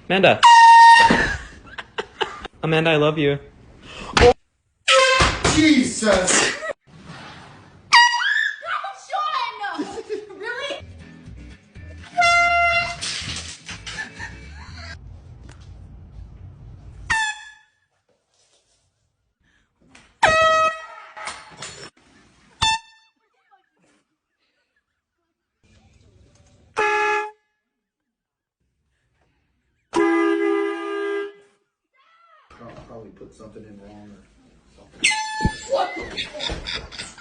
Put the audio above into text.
Amanda. Amanda, I love you. Jesus! Sean! Really? Probably put something in wrong or something. What the?